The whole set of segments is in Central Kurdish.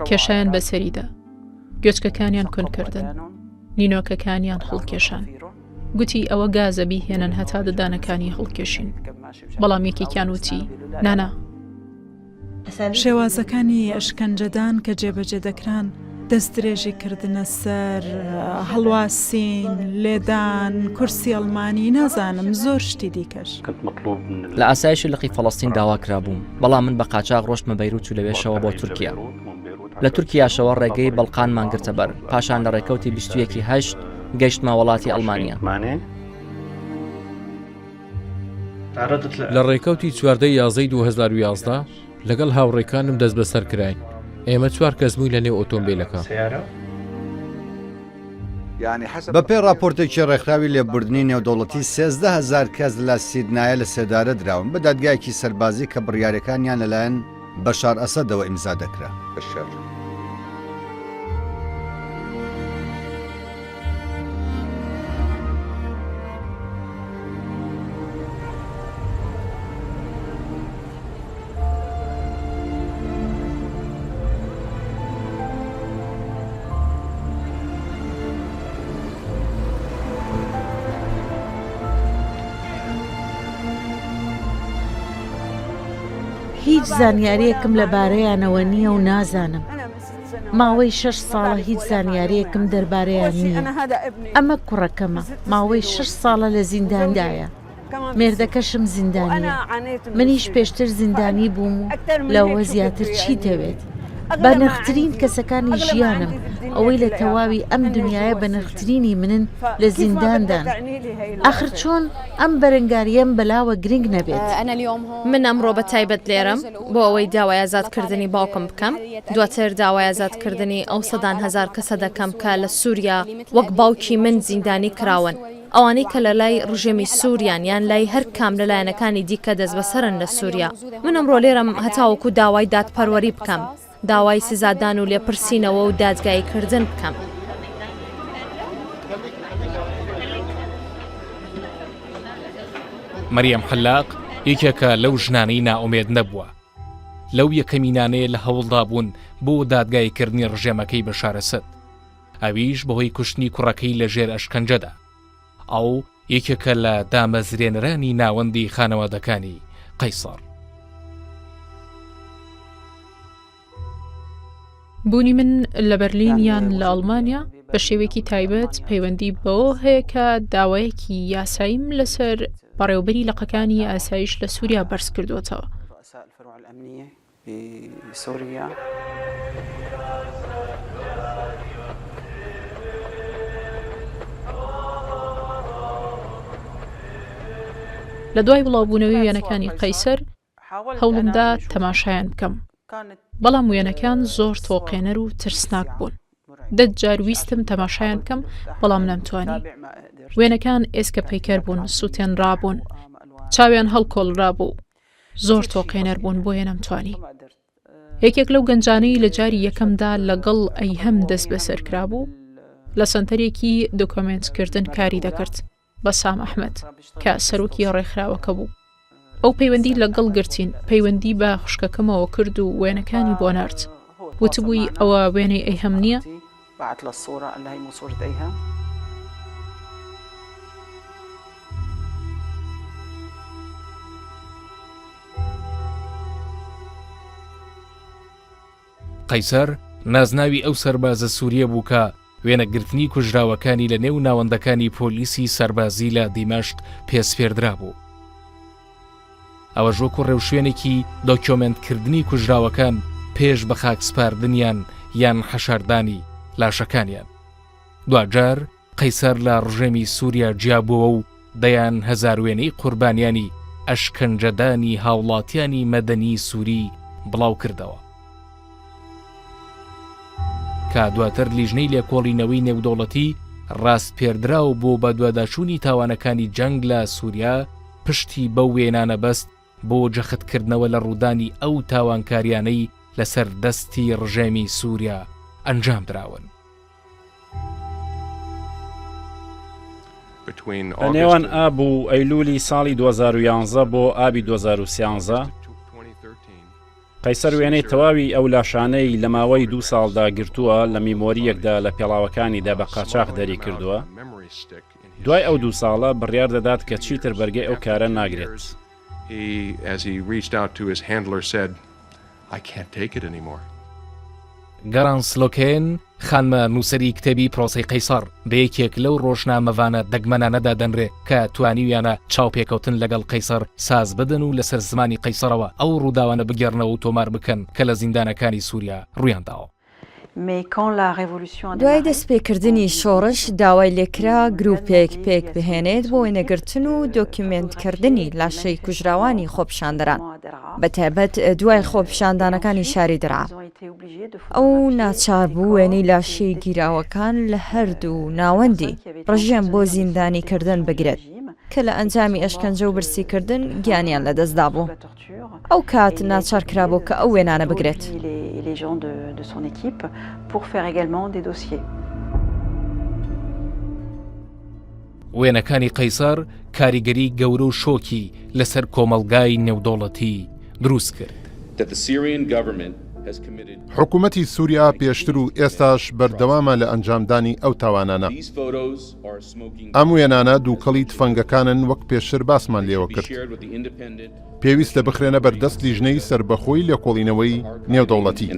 کێشایان بەسەریدا، گوێچکەکانیان کونکردن، نینۆکەکانیان هەڵکێشان. گوتی ئەوە گازە بیهێنن هەتا ددانەکانی هەڵکێشین. بەڵام یەکێکیان وتی نانا. شێوازەکانی ئەشکەنجەدان کە جێبەجێ دەکران دەست درێژی کردنە سەر هەڵواسین، لێدان، کورسی ئەڵمانی، نازانم زۆر شتی دیکەش. لە ئاسایشی لقی فەڵەستین داواکرا بووم، بەڵام من بە قاچاق ڕۆشتمە بەیروت و لەوێشەوە بۆ تورکیا. لە تورکیاشەوە ڕێگەی بەڵقانمان گرتە بەر، پاشان لە ڕێکەوتی 21/8 گەیشتمە وڵاتی ئەڵمانیا. لە ڕێکەوتی 14/11 لەگەڵ هاوڕێکانم دەست بەسەر کراین. ئێمە 4 کەس بووین لە نێو ئۆتۆمبیلەکە. بەپێی راپۆرتێکی ڕێکخراوی لێبوردنی نێودەوڵەتی 13,000 کەس لە سیدنایە لە سێدارە دراون بە دادگایەکی سەربازی کە بڕیارەکانیان لەلایەن بەشار ئەسەدەوە ئیمزا دەکرا. هیچ زانیاریەکم لەبارەیانەوە نییە و نازانم. ماوەی 6 ساڵە هیچ زانیاریەکم دەربارەیان نییە. ئەمە کوڕەکەمە، ماوەی 6 ساڵە لە زینداندایە. مێردەکەشم زیندانیە. منیش پێشتر زیندانی بووم و لەوە زیاتر چی دەوێت؟ بە نرخترین کەسەکانی ژیانم، ئەوەی لە تەواوی ئەم دنیاە بە نرخترینی منن لە زینداندان. ئاخر چۆن ئەم بەرەنگاریەم بەلاوە گرنگ نەبێت. من ئەمڕۆ بە تایبەت لێرم بۆ ئەوەی داوای ئازادکردنی باوکم بکەم، دواتر داوای ئازادکردنی ئەو 100,000 کەسە دەکەم کە لە سووریا وەک باوکی من زیندانی کراون، ئەوانەی کە لە لای ڕژێمی سووریان یان لای هەر کام لەلایەنەکانی دیکە دەست بەسەرن لە سووریا. من ئەمڕۆ لێرم هەتاوەکو داوای دادپەروەری بکەم، داوای سزادان و لێپرسینەوە و دادگاییکردن بکەم. مەریەم خەلاق یەکێکە لەو ژنانەی نائومێد نەبووە. لەو یەکەمینانەیە لە هەوڵدا بوون بۆ دادگاییکردنی ڕژێمەکەی بەشار ئەسەد، ئەویش بەهۆی کوشتنی کوڕەکەی لە ژێر ئەشکەنجەدا. ئەو یەکێکە لە دامەزرێنرانی ناوەندی خانەوادەکانی قەیسەر. بوونی من لە بەرلین یان لە ئەڵمانیا بە شێوەیەکی تایبەت پەیوەندی بەوە هەیە کە داوایەکی یاساییم لەسەر بەڕێوەبەری لەقەکانی ئاسایش لە سووریا بەرز کردوێتەوە. لە دوای بڵاوبوونەوەی وێنەکانی قەیسەر هەوڵمدا تەماشایان بکەم، بەڵام وێنەکان زۆر تۆقێنەر و ترسناک بوون. دەت جار ویستم تەماشایان بکەم، بەڵام نەمتوانی. وێنەکان ئێسکە پەیکەر بوون، سووتێن ڕابوون، چاویان هەڵکۆڵرا بوو، زۆر تۆقێنەر بوون بۆیە نەمتوانی. یەکێک لەو گەنجانەی لە جاری یەکەمدا لەگەڵ ئەیهەم دەست بەسەرکرا بوو لە سنتەرێکی دۆکۆمنتکردن کاری دەکرد بە سام ئەحمەد کە سەرۆکی ڕێکخراوەکە بوو. ئەو پەیوەندی لەگەڵ گرتین، پەیوەندی بە خوشکەکەمەوە کرد و وێنەکانی بۆ نارد. وتبووی ئەوە وێنەی ئەیهەم نییە؟ قەیسەر نازناوی ئەو سەربازە سووریە بوو کە وێنەگرتنی کوژراوەکانی لە نێو ناوەندەکانی پۆلیسی سەربازی لە دیمەشق پێسپێردرا بوو. ئەوە ژۆکو ڕێوشوێنێکی دۆکیۆمنتکردنی کوژراوەکان پێش بە خاکسپاردنیان یان حەشاردانی لاشەکانیان. دوجار قەیسەر لە ڕژێمی سووریا جیابووە و دەیان هەزار وێنەی قوربانیانی ئەشکەنجەدانی هاوڵاتیانی مەدەنی سووری بڵاو کردەوە. کا دواتر لیژنەی لێکۆڵینەوەی نێودەوڵەتی ڕاست پێردراو بۆ بە دواداچوونی تاوانەکانی جەنگ لە سووریا پشتی بەو وێنانە بەست بۆ جەختکردنەوە لە ڕوودانی ئەو تاوانکاریانەی لەسەر دەستی ڕژێمی سووریا ئەنجام دراون. نێوان ئاب و ئەیلولی ساڵی 2011 بۆ ئابی 2013 قەیسەر وێنەی تەواوی ئەو لاشانەی لە ماوەی 2 ساڵدا گرتووە لە میمۆریەکدا لە پێڵاوەکانیدا بە قاچاق دەری کردووە. دوای ئەو 2 ساڵە بڕیار دەدات کە چیتر بەرگەی ئەو کارە ناگرێت. گەڕانسلۆکێن خانمە نووسری کتێبی پرۆسی قەیسەر بە یەکێک لەو ڕۆژنامەوانە دەگمەنانەدا دەنرێ کە توانیویانە چاوپێکەوتن لەگەڵ قەیسەر ساز بدەن و لەسەر زمانی قەیسەرەوە ئەو ڕووداوانە بگەڕنەوە و تۆمار بکەن کە لە زیندانەکانی سووریا ڕوویانداوە. دوای دەستپێکردنی شۆڕش داوای لێکرا گروپێک پێک بهێنێت بۆ وێنەگرتن و دۆکیومنتکردنی لاشەی کوژراوانی خۆپیشاندەران بەتایبەت دوای خۆپیشاندانەکانی شاری درا. ئەو ناچار بوو وێنەی لاشەی گیراوەکان لە هەردوو ناوەندی ڕژێم بۆ زیندانیکردن بگرێت کە لە ئەنجامی ئەشکەنجە و برسیکردن گیانیان لەدەستدا بوو. ئەو کات ناچار کرابوو کە ئەو وێنانە بگرێت. وێنەکانی قەیسەر کاریگەری گەورە و شۆکی لەسەر کۆمەڵگای نێودەوڵەتی دروست کرد. حکوومەتی سووریا پێشتر و ئێستاش بەردەوامە لە ئەنجامدانی ئەو تاوانانە. ئەم وێنانە دووکەڵی تفەنگەکانن وەک پێشتر باسمان لێوە کرد. پێویستە بخرێنە بەردەست لیژنەی سربەخۆی لێکۆڵینەوەی نێودەوڵەتی.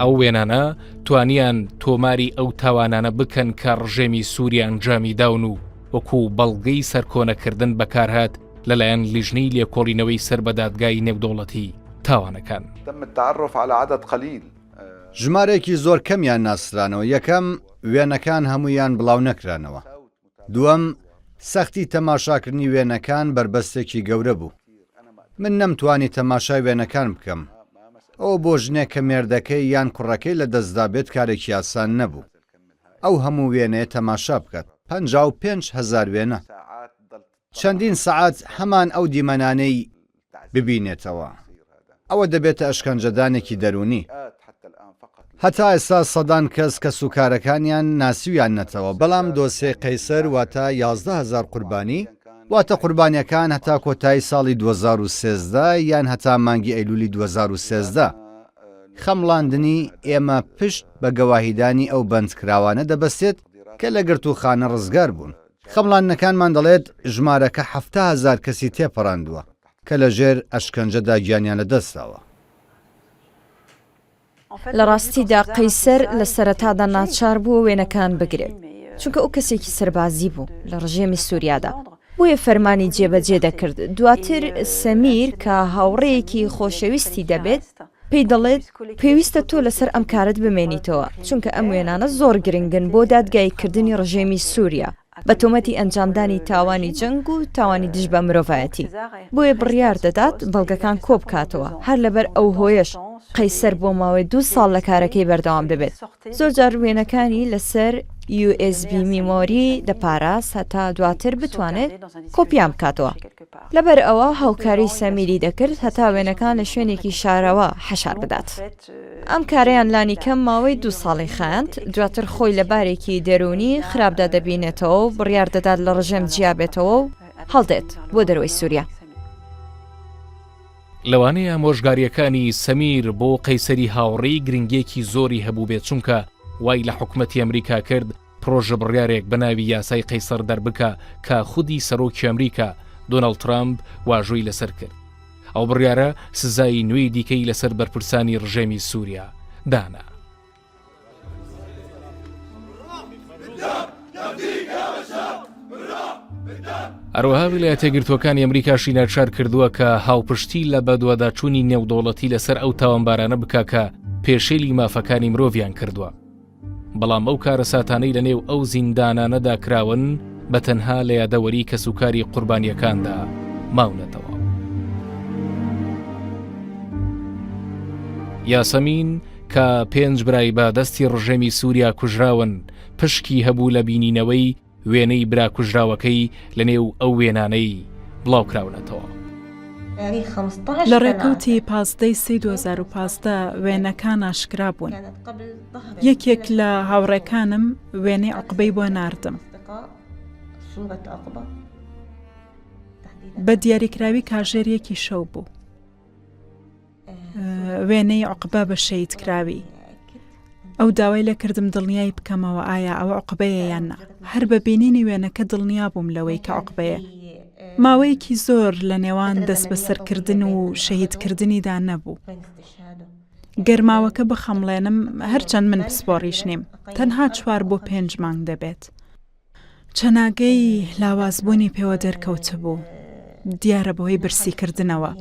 ئەو وێنانە توانیان تۆماری ئەو تاوانانە بکەن کە ڕژێمی سووریا ئەنجامی داون و وەکو بەڵگەی سەرکۆنەکردن بەکارهات لەلایەن لیژنەی لێکۆڵینەوەی سەر بە دادگای نێودەوڵەتی تاوانەکان. ژمارەیەکی زۆر کەمیان ناسرانەوە. یەکەم وێنەکان هەمویان بڵاو نەکرانەوە. دووەم سەختی تەماشاکردنی وێنەکان بربەستێکی گەورە بوو. من نەمتوانی تەماشای وێنەکان بکەم. ئەو بۆ ژنێک کە مێردەکەی یان کوڕەکەی لە دەستدا بێت کارێکی ئاسان نەبوو. ئەو هەموو وێنەیە تەماشا بکات. 55,000 وێنە. چەندین سەعات هەمان ئەو دیمەنانەی ببینێتەوە. ئەوە دەبێتە ئەشکەنجەدانێکی دەرونی. هەتا ئێستا سەدان کەس کە سوکارەکانیان ناسیویان نەتەوە. بەڵام دۆسێ قەیسەر واتە 11,000 قوربانی واتە قوربانیەکان هەتا کۆتایی ساڵی 2013 یان هەتا مانگی ئەیلولی 2013. خەمڵاندنی ئێمە پشت بە گەواهیدانی ئەو بەندکراوانە دەبەستێت کە لە گرتوخانە ڕزگار بوون. خەمڵاندنەکانمان دەڵێت ژمارەکە 70,000 کەسی تێپەڕاندووە کە لە ژێر ئەشکەنجەدا گیانیان لەدەستاوە. لە ڕاستیدا قەیسەر لە سەرەتادا ناچار بووە وێنەکان بگرێت چونکە ئەو کەسێکی سەربازی بوو لە ڕژێمی سووریادا بۆیە فەرمانی جێبەجێ دەکرد. دواتر سەمیر کە هاوڕێیەکی خۆشەویستی دەبێت پێی دەڵێت پێویستە تۆ لەسەر ئەم کارت بمێنیتەوە چونکە ئەم وێنانە زۆر گرنگن بۆ دادگایکردنی ڕژێمی سووریا بە تۆمەتی ئەنجامدانی تاوانی جەنگ و تاوانی دژ بە مرۆڤایەتی. بۆیە بڕیار دەدات بەڵگەکان کۆ بکاتەوە. هەر لەبەر ئەو هۆیش قەیسەر بۆ ماوەی 2 ساڵ لە کارەکەی بەردەوام دەبێت. زۆر جار وێنەکانی لەسەر USB میمۆری دەپاراس هەتا دواتر بتوانێت کۆپیان بکاتەوە. لەبەر ئەوە هاوکاری سەمیری دەکرد هەتا وێنەکان لە شوێنێکی شارەوە حەشار بدات. ئەم کارەیان لانی کەم ماوەی 2 ساڵی خایاند. دواتر خۆی لە بارێکی دەرونی خراپدا دەبینێتەوە و بڕیار دەدات لە ڕژێم جیابێتەوە و هەڵدێت بۆ دەرەوەی سووریا. لەوانەیە ئامۆژگاریەکانی سەمیر بۆ قەیسەری هاوڕێی گرنگێکی زۆری هەبوو بێت چونکە وای لە حکوومەتی ئەمریکا کرد پرۆژە بڕیارێک بەناوی یاسای قەیسەر دەربکە کە خودی سەرۆکی ئەمریکا دۆناڵد ترامپ واژۆی لەسەر کرد. ئەو بڕیارە سزای نوێی دیکەی لەسەر بەرپرسانی ڕژێمی سووریا دانا. هەروەها ویلایەتە یەکگرتووەکانی ئەمریکاشی ناچار کردووە کە هاوپشتی لە بەدواداچوونی نێودەوڵەتی لەسەر ئەو تاوانبارانە بکا کە پێشێلی مافەکانی مرۆڤیان کردووە. بەڵام ئەو کارە ساتانەی لە نێو ئەو زیندانانەدا کراون بە تەنها لە یادەوەری کەسوکاری قوربانیەکاندا ماونەتەوە. یاسەمین کە 5 برای بە دەستی ڕژێمی سووریا کوژراون پشکی هەبوو لە بینینەوەی وێنەی برا کوژراوەکەی لە نێو ئەو وێنانەی بڵاوکراونەتەوە. لە ڕێکەوتی 15 وێنەکان ئاشکرا بوون. یەکێک لە هاوڕێکانم وێنەی عوقبەی بۆ ناردم. بە دیاریکراوی کاژێریەکی شەو بوو. وێنەی عوقبە بە شەید کراوی. ئەو داوای لە کردم دڵنیای بکەمەوە ئایا ئەوە عوقبەیە یان نا. هەر بە بینینی وێنەکە دڵنیا بووم لەوەی کە عوقبەیە. ماوەیەکی زۆر لە نێوان دەست بەسەرکردن و شەهیدکردنیدا نەبوو. گەرماوەکە بخەمڵێنم هەرچەند من پسپۆڕیش نیم، تەنها 4 بۆ 5 مانگ دەبێت. چەناگەی لاوازبوونی پێوە دەرکەوتە بوو، دیارە بەهۆی برسیکردنەوە.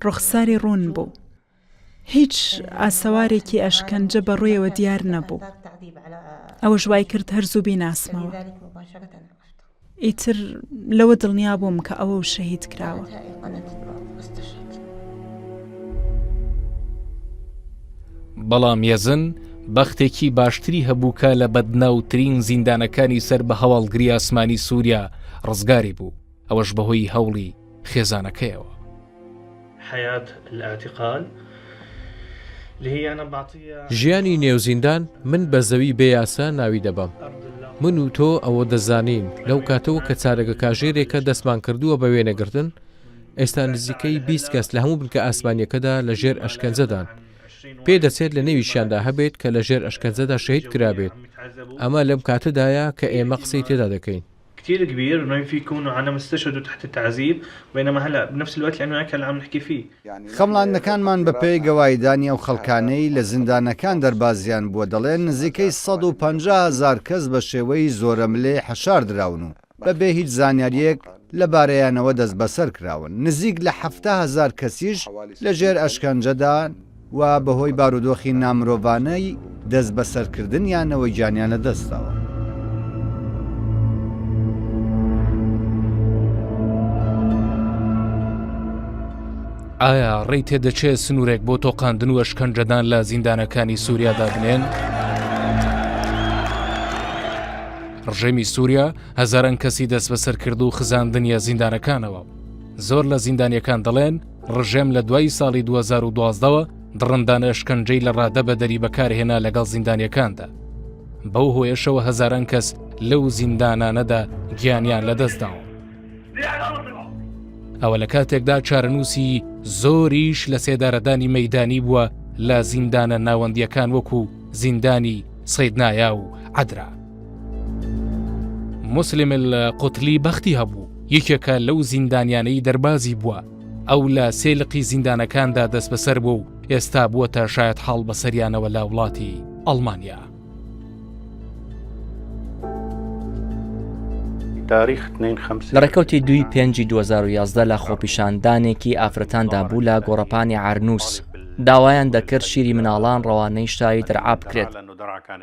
ڕوخساری ڕوون بوو. هیچ ئاسەوارێکی ئەشکەنجە بەڕوویەوە دیار نەبوو. ئەوە ژوای کرد هەرزوو بیناسمەوە. ئیتر لەوە دڵنیا بووم کە ئەوە و شەهید کراوە. بەڵام یەزن بەختێکی باشتری هەبوو کە لە بەدناوترین زیندانەکانی سەر بە هەواڵگری ئاسمانی سووریا ڕزگاری بوو، ئەوەش بەهۆی هەوڵی خێزانەکەیەوە. ژیانی نێوزیندان من بە زەوی بێیاسە ناوی دەبم. من و تۆ ئەوە دەزانین لەو کاتەوە کە چارەگە کاژێرێکە دەستمان کردووە بە وێنەگرتن، ئێستا نزیکەی 20 کەس لە هەموو بنکە ئاسمانیەکەدا لە ژێر ئەشکەنجەدان. پێ دەچێت لە نێویشیاندا هەبێت کە لە ژێر ئەشکەنجەدا شەهید کرابێت. ئەمە لەم کاتەدایە کە ئێمە قسەی تێدا دەکەین. كتير كبير انه في يكونوا عنا استشهدوا تحت التعذيب، بينما هلا بنفس الوقت لانه هيك اللي عم نحكي فيه. خەمڵاندنەکانمان بە پێی گەوایدانی ئەو خەڵکانەی لە زیندانەکان دەربازیان بووە دەڵێن نزیکەی 150,000 کەس بە شێوەی زۆرەملێ حەشار دراون و بەبێ هیچ زانیاریەک لەبارەیانەوە دەست بەسەر کراون. نزیک لە 70,000 کەسیش لە ژێر ئەشکەنجەدان و بەهۆی بارودۆخی نامرۆڤانەی دەست بەسەرکردنیانەوەی گیانیان لە دەستەوە. ئایا ڕێی تێدەچێت سنوورێک بۆ تۆقاندن و ئەشکەنجەدان لە زیندانەکانی سووریادا بنێن؟ ڕژێمی سووریا هەزاران کەسی دەست بەسەر کرد و خزاندنیە زیندانەکانەوە. زۆر لە زیندانیەکان دەڵێن ڕژێم لە دوای ساڵی 2012ەوە دڕندانە ئەشکەنجەی لە ڕادە بەدەری بەکارهێنا لەگەڵ زیندانیەکاندا. بەو هۆیەشەوە هەزاران کەس لەو زیندانانەدا گیانیان لەدەستداوە. ئەوە لە کاتێکدا چارەنووسی زۆریش لە سێدارەدانی مەیدانی بووە لە زیندانە ناوەندیەکان وەکو زیندانی سەیدنایا و عەدرا. مسلم القوتلی بەختی هەبوو، یەکێکە لەو زیندانیانەی دەربازی بووە. ئەو لە سێلقی زیندانەکاندا دەست بەسەر بوو و ئێستا بووەتە شایەت حاڵ بەسەریانەوە لە وڵاتی ئەڵمانیا. لە ڕێکەوتی 2/5/2011 لە خۆپیشاندانێکی ئافرەتاندا بوو لە گۆڕەپانی عارنووس داوایان دەکرد شیری مناڵان ڕەوانەی شتایی دەرعا بکرێت،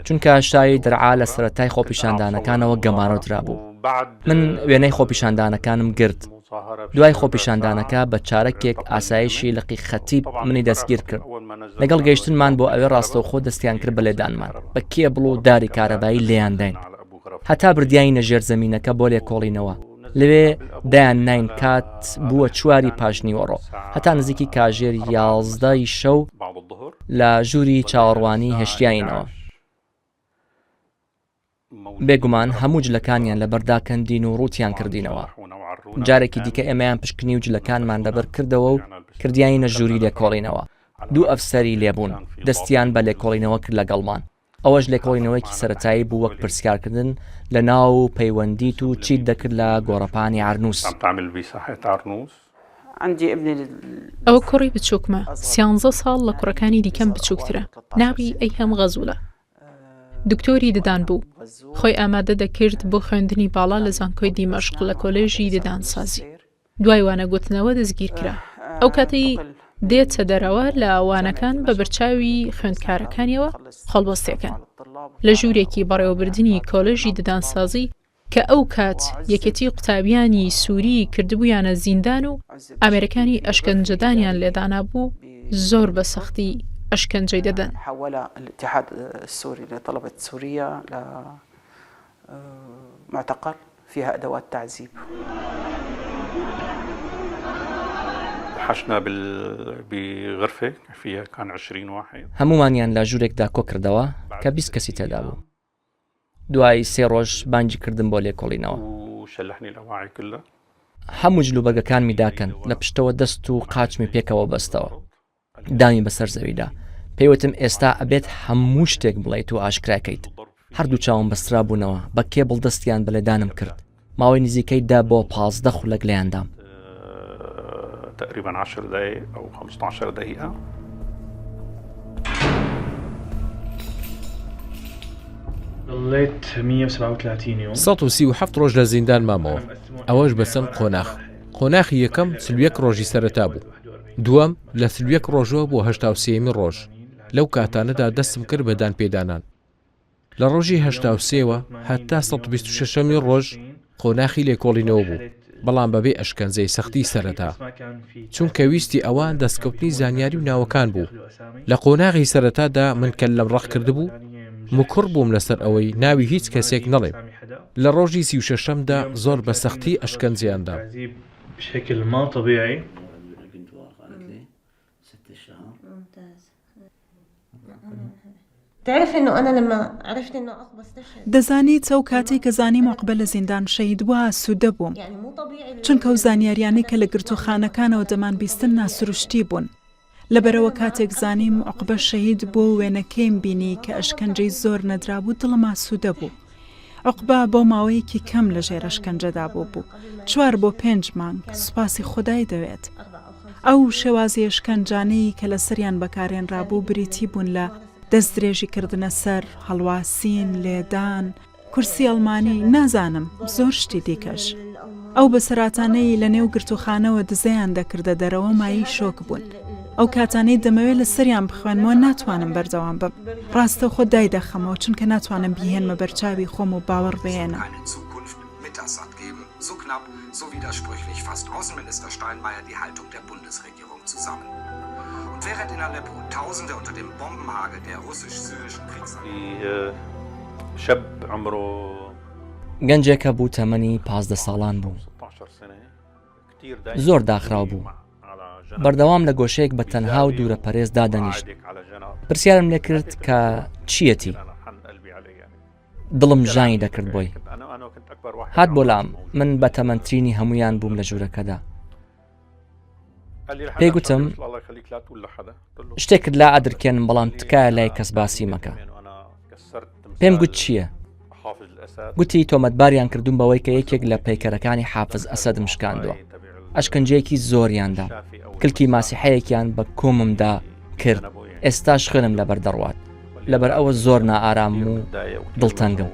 چونکە شتایی دەرعا لە سەرەتای خۆپیشاندانەکانەوە گەمارۆدرا بوو. من وێنەی خۆپیشاندانەکانم گرت. دوای خۆپیشاندانەکە بە چارەکێک ئاسایشی لەقی خەتیب منی دەستگیر کرد. لەگەڵ گەیشتنمان بۆ ئەوێ ڕاستەوخۆ دەستیان کرد بە لێدانمان، بە کێبڵ و داری کارەبایی لێیانداین، هەتا بردیانی نەژێر زەمینەکە بۆ لێکۆڵینەوە. لەوێ دایان ناین کات بووە 4 پاشنیوەڕۆ، هەتا نزیکی کاژێر 11 شەو لە ژووری چاوەڕوانی هێشتیاینەوە. بێگومان هەموو جلەکانیان لە بەرداکەندین و ڕوتیان کردینەوە. جارێکی دیکە ئێمەیان پشکنی و جلەکانمان لەبەر کردەوە و کردیانی نەژووری لێکۆڵینەوە. 2 ئەفسەری لێبوون، دەستیان بە لێکۆڵینەوە کرد لەگەڵمان. ئەوەش لێکۆڵینەوەیکی سەرەتایی بوو وەک پرسیارکردن لە ناو پەیوەندیت و چیت دەکرد لە گۆڕەپانی عارنووس. ئەوە کوڕی بچووکمە، 13 ساڵ لە کوڕەکانی دیکەم بچووکترە، ناوی ئەیهەم غەزوولە. دکتۆری ددان بوو، خۆی ئامادە دەکرد بۆ خوێندنی باڵا لە زانکۆی دیمەشق لە کۆلێژی ددانسازی. دوای وانەگوتنەوە دەستگیر کرا. ئەو کاتەی دێتە دەرەوە لە ئەوانەکان بە بەرچاوی خوێندکارەکانیەوە خەڵبەستێکن لە ژوورێکی بەڕێوەبردننی کۆلێژی ددانسازی کە ئەو کات یەکەتی قوتابیانی سووری کردبوویانە زیندان و ئامێرەکانی ئەشکەنجەدانیان لێدانا بوو زۆر بە سەختی ئەشکەنجەی دەدەن. معتقل فيها أدوات تعذيب. حشنا بغرفة فيها كان 20 واحد. هەمومانیان لە ژوورێکدا کۆ کردەوە کە 20 کەسی تێدا بوو. دوای 3 ڕۆژ بانگی کردم بۆ لێکۆڵینەوە. هەموو جلوبەرگەکانمی داکەن، لە پشتەوە دەست و قاچمی پێکەوە بەستەوە. دامی بەسەر زەویدا پێیوتم ئێستا ئەبێت هەموو شتێک بڵێیت و ئاشکراکەیت هەردوو چاوم بەسترا بوونەوە بە کێبڵ دەستیان بەلێدانم کرد ماوەی نزیکەی 10 بۆ 15 خولەک لەیاندام تقريبا 10 دقائق أو 15 دقيقة. ضليت 137 يوم 137 ڕۆژ لە زیندان مامەوە ئەوەش بەسەم قۆناخی یەکەم 31 ڕۆژی سەرەتا بوو دووەم لە 31 ڕۆژەوە بۆ 83 ڕۆژ لەو کاتانەدا دەستم کرد بە دان پێدانان لە ڕۆژی 83ەوە هەتا 126 ڕۆژ قۆناخی لێکۆڵینەوە بوو بەڵام بەبێ ئەشکەنجەی سەختی سەرەتا چونکە ویستی ئەوان دەستکەوتنی زانیاری و ناوەکان بوو لە قۆناغی سەرەتادا من کە لەم ڕەخ کردبوو مکڕ بووم لەسەر ئەوەی ناوی هیچ کەسێک نەڵێم لە ڕۆژی 36دا زۆر بە سەختی ئەشکەنجیاندا بشكل ما طبيعي. دەزانی ئەو کاتێک کە زانیم عوقبە لە زیندان شەهید بووە سوودە بووم چونکە ئەو زانیاریانەی کە لە گرتوخانەکانەوە دەمان بیستن ناسروشتی بوون لەبەرەوە کاتێک زانیم عوقبە شەهید بۆ وێنەکەیم بینی کە ئەشکەنجەی زۆر نەدرابوو دڵم ئاسوودە بوو عوقبە بۆ ماوەیەکی کەم لە ژێر ئەشکەنجەدا بوو 4 بۆ 5 مانگ سوپاسی خودای دەوێت ئەو شێوازی ئەشکەنجانەی کە لە سەریان بەکارهێنرابوو بریتی بوون لە دەست درێژی کردنە سەر هەڵواسین لێدان کورسی ئەڵمانی نازانم زۆر شتی دیکەش ئەو بەسەراتانەی لە نێو گرتوخانەوە دزەیان دەکردە دەرەوە مایی شۆک بوون ئەو کاتانەی دەمەوێت لە سەریان بخوێنمەوە ناتوانم بەردەوام بم ڕاستە خۆ دای دەخەمەوە چونکە ناتوانم بیهێنمە بەرچاوی خۆم و باوەڕ بهێنم So knapp, so widersprüchlich fasst Außenminister Steinmeier die Haltung der Bundesregierung zusammen. Und während in Aleppo Tausende unter dem Bombenhagel der russisch-syrischen Kriegsarmee گەنجێکە بوو تەمەنی 15 ساڵان بوو زۆر داخراو بوو بەردەوام لە گۆشەیەک بە تەنها و دوورە پەرێز دادەنیشت پرسیارم لێ کرد کە چیەتی دڵم ژانی دەکرد بۆی هات بۆ لام من بە تەمەنترینی هەمویان بووم لە ژوورەکەدا پێیگوتم شتێکت لا ئەدرکێنم بەڵام تکایە لای کەس باسی مەکە پێم گوت چییە گوتی تۆمەتباریان کردوم بەوەی کە یەکێک لە پەیکەرەکانی حافز ئەسەدم شکاندووە ئەشکەنجەیەکی زۆریاندا کلکی ماسیحەیەکیان بە کۆممدا کرد ئێستاش خوێنم لەبەر دەڕوات لەبەر ئەوە زۆر نائارام و دڵتەنگم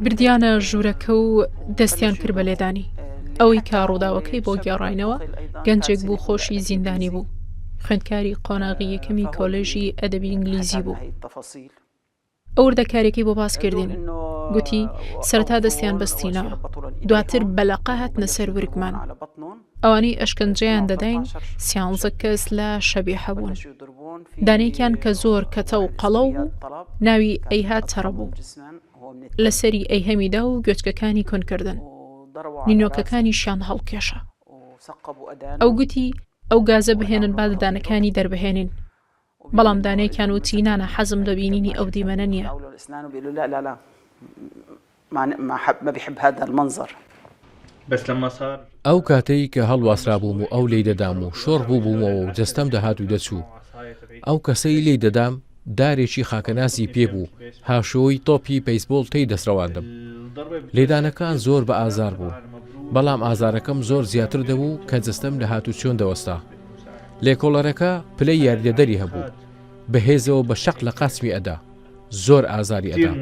بردیانە ژوورەکە و دەستیان کرد بە لێدانی ئەوەی کە ڕووداوەکەی بۆ گێڕاینەوە گەنجێک بوو خۆشی زیندانی بوو خوێندکاری قۆناغی یەکەمی کۆلێژی ئەدەبی ئینگلیزی بوو ئەو وردەکارێکی بۆ باس کردین گوتی سەرەتا دەستیان بەستینەوە دواتر بەلەقە هاتنە سەر ورگمان ئەوانەی ئەشکەنجەیان دەداین 13 کەس لە شەبیحە بوون دانێکیان کە زۆر کەتە و قەڵە و ناوی ئەیهات تەڕە بوو لەسەری ئەی هەمیدا و گوێچکەکانی کۆنکردن نینۆکەکانیشیان هەڵکێشە ئەو گوتی ئەو گازە بهێنن با ددانەکانی دەربهێنین بەڵام دانەیەکیان وتی نانە حەزم لە بینینی ئەو دیمەنە نییە ئەو کاتەی کە هەڵواسرا بووم و ئەو لێی دەدام و شۆڕ بوو بوومەوە و جەستەم دەهات و دەچوو ئەو کەسەی لێی دەدام دارێکی خاکەناسی پێبوو هاشۆی تۆپی پەیسبۆڵ تی دەسڕەواندم لێدانەکان زۆر بە ئازار بوو بەڵام ئازارەکەم زۆر زیاتر دەبوو کە جەستەم لە هاتو چۆن دەوەستا لێکۆڵەرەکە پلەی یاریدەدەری هەبوو بەهێزەوە بە شەق لە قاسمی ئەدا زۆر ئازاری ئەدا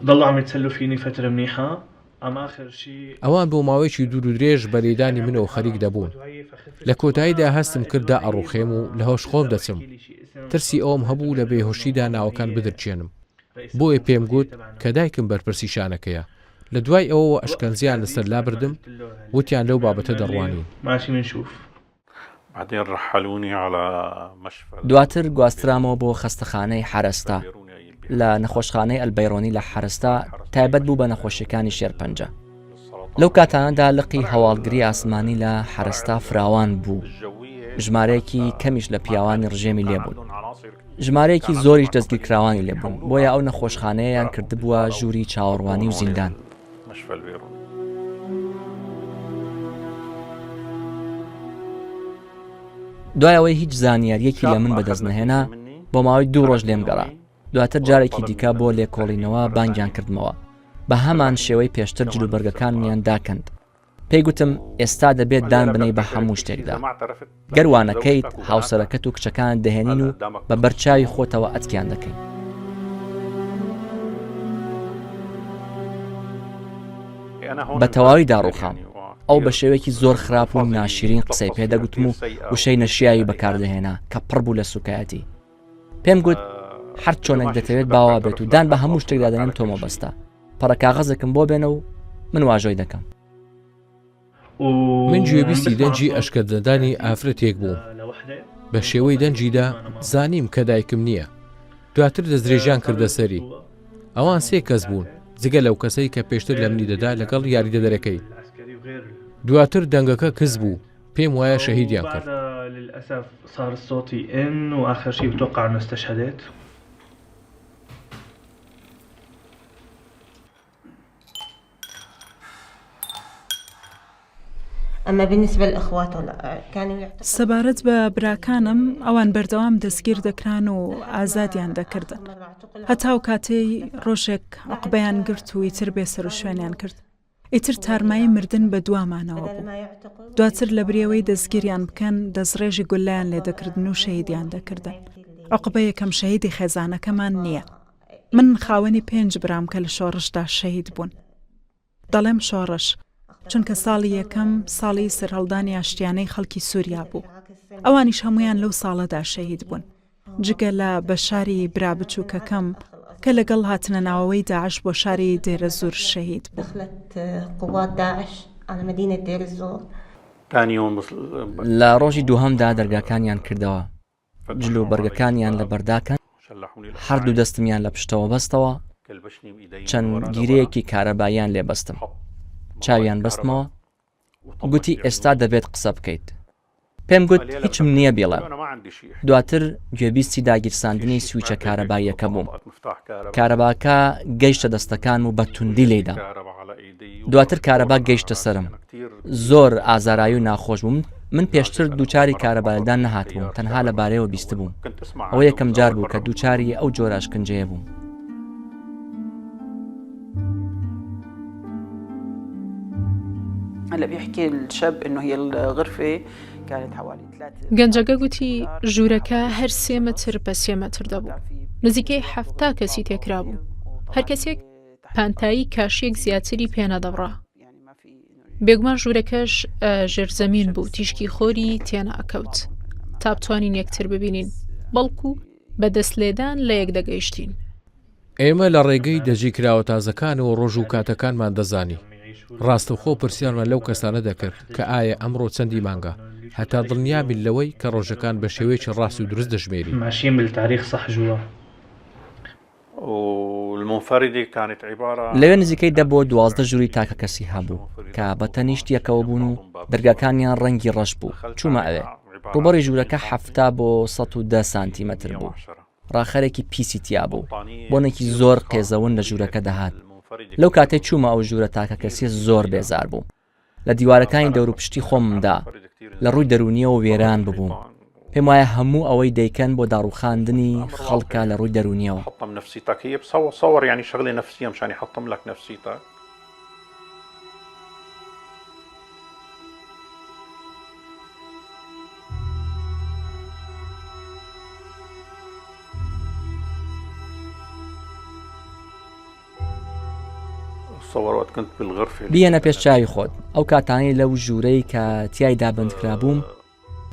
ضلوا عم يتسلوا فيني فترة منيحة آخر شيء ئەوان بۆ ماوەیەکی دوور و درێژ بە لێدانی منەوە خەریک دەبوون لە کۆتاییدا هەستم کردا ئەڕوخێم و لە هۆش خۆم دەچم ترسی ئەوم هەبوو لە بێهۆشیدا ناوەکان بدرچێنم بۆیە پێم گوت کە دایکم بەرپرسی شانەکەیە لە دوای ئەوەوە ئەشکەنجیان لەسەر لا بردم وتیان لەو بابەتە دەڕوانی دواتر گواسترامەوە بۆ خەستەخانەی حارەستا لە نەخۆشخانەی ئەلبەیڕۆنی لە حرستا تایبەت بوو بە نەخۆشیەکانی شێرپەنجە. لەو کاتانەدا لقی هەواڵگری ئاسمانی لە حرستا فراوان بوو، ژمارەیەکی کەمیش لە پیاوانی ڕژێمی لێبوون، ژمارەیەکی زۆریش دەستگیرکراوانی لێبوون، بۆیە ئەو نەخۆشخانەیەیان کردبووە ژووری چاوەڕوانی و زیندان. دوایەوەی هیچ زانیاریەکی لە من بەدەست نەهێنا بۆ ماوەی 2 ڕۆژ لێم گەڕا. دواتر جارێکی دیکە بۆ لێکۆڵینەوە بانگیان کردمەوە بە هەمان شێوەی پێشتر جلوبەرگەکانیان داکەند. پێی گوتم ئێستا دەبێت دان بنەی بە هەموو شتێکدا، گەروانەکەیت هاوسەرەکەت و کچەکان دەهێنین و بە بەرچاوی خۆتەوە ئەتکیان دەکەین. بە تەواوی داڕوخام ئەو بە شێوەیەکی زۆر خراپ و ناشرین قسەی پێدەگوتم و وشەی نەشیایی بەکاردەهێنا کە پڕ بوو لە سوکایەتی. پێم گوت هەر چۆنێک دەتەوێت باوا بێت و دان بە هەموو شتێکدا دەنێم تۆمە بەستە، پەڕە کاغەزێکم بۆ بێنە و من واژۆی دەکەم. من گوێبیستی دەنجی ئەشکەدەدانی ئافرەتێک بووم. بە شێوەی دەنجیدا زانیم کە دایکم نییە. دواتر دەستدرێژیان کردە سەری. ئەوان 3 کەس بوون، جگە لەو کەسەی کە پێشتر لە منی دەدا لەگەڵ یاریدەدەرەکەی. دواتر دەنگەکە کەس بوو، پێم وایە شەهیدیان کرد. للأسف صار صوتي إن وآخر شيء بتوقع إنه استشهدت. أما بالنسبة للإخوات كانوا سەبارەت بە براکانم ئەوان بەردەوام دەستگیر دەکران و ئازادیان دەکردن، هەتاو کاتەی ڕۆژێک عقبەیان گرت و ئیتر بێسەر و شوێنیان کرد. ئیتر تارمایی مردن بە دوامانەوە بوو. دواتر لە بریەوەی دەستگیریان بکەن دەستڕێژی گولایان لێ دەکردن و شەهیدیان دەکردن. عقبە یەکەم شەهیدی خێزانەکەمان نییە. من خاوەنی 5 برام کە لە شۆڕشدا شەهید بوون. دەڵێم شۆڕش چونکە ساڵی یەکەم ساڵی سەرهەڵدانی ئاشتیانەی خەڵکی سووریا بوو. ئەوانیش هەمویان لەو ساڵەدا شەهید بوون، جگە لە بە شاری برا بچووکەکەم کە لەگەڵ هاتنە ناوەوەی داعش بۆ شاری دێرە زۆر شەهید بوو. لە ڕۆژی دووهەمدا دەرگاکانیان کردەوە، جلو بەرگەکانیان لە بەرداکەن، هەردوو دەستمیان لە پشتەوە بەستەوە، چەند گیرەیەکی کارەباییان لێ بەستم، چاویان بەستمەوە، گوتی ئێستا دەبێت قسە بکەیت. پێم گوت هیچم نییە بێڵێم. دواتر گوێبیستی داگیرساندنی سویچە کارەباییەکە بووم. کارەباکە گەیشتە دەستەکان و بە توندی لێدا. دواتر کارەبا گەیشتە سرم. زۆر ئازارایی و ناخۆش بووم. من پێشتر دووچاری کارەبایدان نەهات بووم، تەنها لەبارەیەوە بیست بووم. ئەوە یەکەم جار بوو کە دووچاری ئەو جۆرە ئەشکنجەیە بووم. هلا بيحكي الشاب انه هي الغرفه كانت حوالي 3. گەنجەکە گوتی ژوورەکە هەر 3 متر بە 3 متر دەبوو. نزیکەی 70 کەسی تێکرا بوو. هەر کەسێک پانتایی کاشیەک زیاتری پێنەدەڕا. بێگومان ژوورەکەش ژێرزەمین بوو، تیشکی خۆری تێنە ئەکەوت تا بتوانین یەکتر ببینین، بەڵکو بە دەست لێدان لە یەک دەگەیشتین. ئێمە لە ڕێگەی دەجی کراوە تازەکان و ڕۆژ و کاتەکانمان دەزانی. ڕاستەوخۆ پرسیارمان لەو کەسانە دەکرد کە ئایا ئەمڕۆ چەندی مانگە، هەتا دڵنیابین لەوەی کە ڕۆژەکان بە شێوەیەکی ڕاست و دروست دەژمێری. ماشيين بالتاريخ صح جوا. لەوێ نزیکەی دەبۆ 12 ژووری تاکە کەسی هەبوو کە بە تەنیشت یەکەوە بوون و دەرگاکانیان ڕەنگی ڕەش بوو. چوومە ئەوێ ڕوبەڕی ژوورەکە 70 بۆ 110 سانتیمەتر بوو. ڕاخەرێکی پیسی تیا بوو، بۆنێکی زۆر قێزەون لە ژوورەکە دەهات. لەو کاتێ چوومە ئەو ژوورە تاکە کەسی زۆر بێزار بوو. لە دیوارەکانی دەوروپشتی خۆمدا لە ڕووی دەرونیەوە وێران ببووم. پێم وایە هەموو ئەوەی دەیکەن بۆ داڕوخاندنی خەڵکە لە ڕووی دەرونیەوە. بیەنە پێش چاوی خۆت. ئەو کاتانی لەو ژوورەی کە تیایدا بندکرا بووم،